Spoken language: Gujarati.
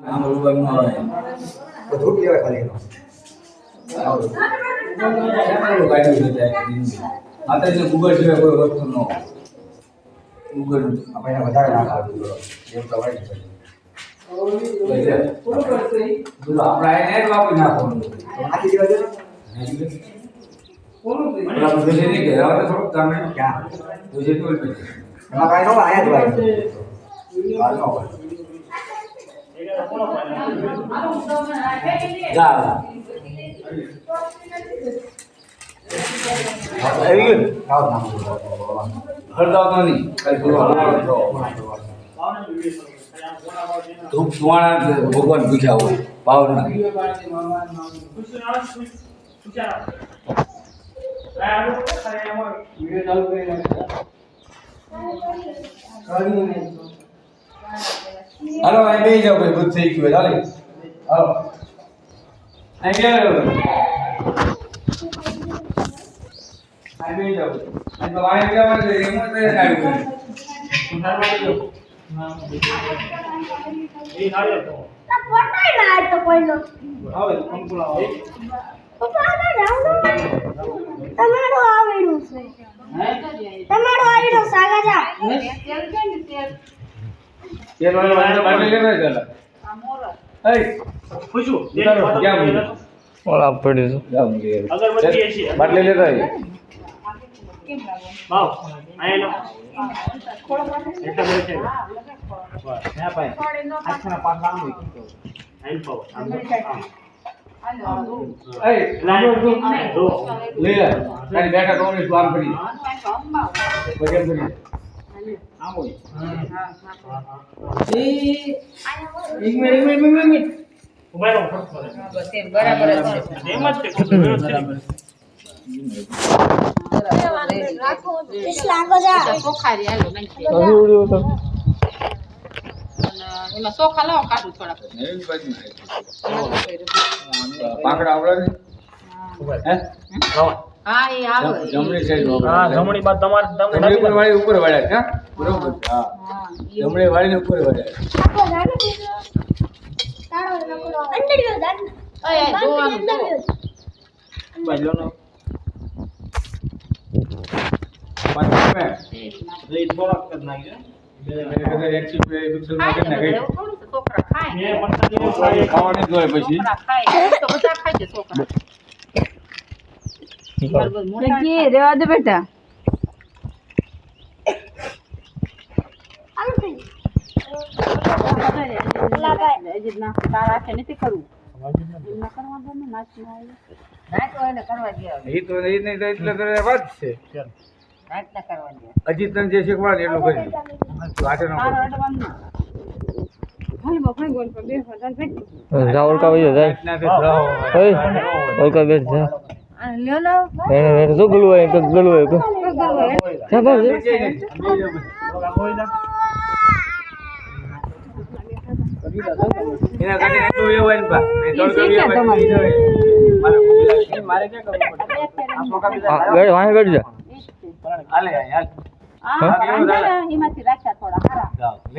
આમ રૂબન માં આવે તો ધૂપ લેવા ખાલી આવો કેમેરો ગાડી જાય આ તો ગૂગલ સિવાય કોઈ વસ્તુ ન ગૂગલ આપણે વધારે ના ખાવું એમ તો વાઈ છે બોલો આપણે નેટ વાપરી નાખવાનું આખી દેવા દે કોણ આપણે દોજે નહીં કે હવે થોડું તમે ક્યાં દોજે તો એમાં કાઈ નો આયા જ ભાઈ હાલો જા આવી ગયું હરદાવ તો નહીં કઈ બોલો ધૂપ સુવાણા ભગવાન પૂછ્યા હોય ભાવના હાલો અહીં બેસી જાઓ ભાઈ બધું થઈ ગયું ચાલે હાલો અહીં ગયા અહીં બેસી જાઓ અહીં તો વાણી ગયા હોય એમાં તો આવ્યું એ નાળિયેર તો ફોટોય ના તો કોઈનો આવે કંકુલા આવે પપ્પા ના તમારો આવેડું છે તમારો આવેડો સાગા જા તેલ કે ને તેલ તેલ વાળો બાટલી લેવા ચાલે આ મોરો એ ખુશુ તેલ ક્યાં ઓલા પડ્યું છે અગરબત્તી છે બાટલી લેતા આવી કેમ લાગો ભાવ આયનો થોડો પાછળ એટલા બે છે બસ ના પાય આખના પાક લાંબો આઈ પાવ એ લાડો લે તારી બેટા કોને સ્વામ કરી વજન કરી આમો એ એક મિનિટ ઉભારો બસ એ બરાબર છે એમ જ છે રાખો લાગો જા સોખારી હાલો નાખી તો એમાં સોખા લાવો કાઢું થોડા એવી બાજુ પાકડા આવડે ને હે હા એ આવે જમણી સાઈડ હા જમણી બાદ તમારે જમણી પર વાળી ઉપર વાળ્યા છે બરોબર હા જમણી વાળીને ઉપર વાળ્યા તાળો નકડો અંદર ગયો દાન ઓય જોવાનું બાજુ નો પાછળ મે લેટ બોલક કર નાખી મેરે કદે એક ચીપ પે દુસરા માં કેમ નાખી છોકરા ખાય મે પણ ખાવાની જોઈએ પછી ખાય તો બધા ખાય છે છોકરા કે રેવા દે બેટા આમ થઈ લાભાઈ જીતના તારા છે નથી કરું ના કરવા દે ને નાચી આવે નાચ હોય ને કરવા દે એ તો એ નહીં તો એટલે કરે વાત છે ચાલ નાચ ના કરવા દે અજીત તને જે શીખવાડે એટલું કરી વાટે ન કર હાલ બફાઈ ગોલ પર બે ફાદન ભાઈ રાहुल का वही है ओए का बैठ जा લ્યો લો એને તો ગલું હોય કો ચાલો એના કાને એટલું એ હોય ને બા થોડું મારે કે કરવું પડે આ સોકા બીજા ગઈ વાહે ગઈ જા હાલે હાલ હા એમાંથી રાખ્યા થોડા હારા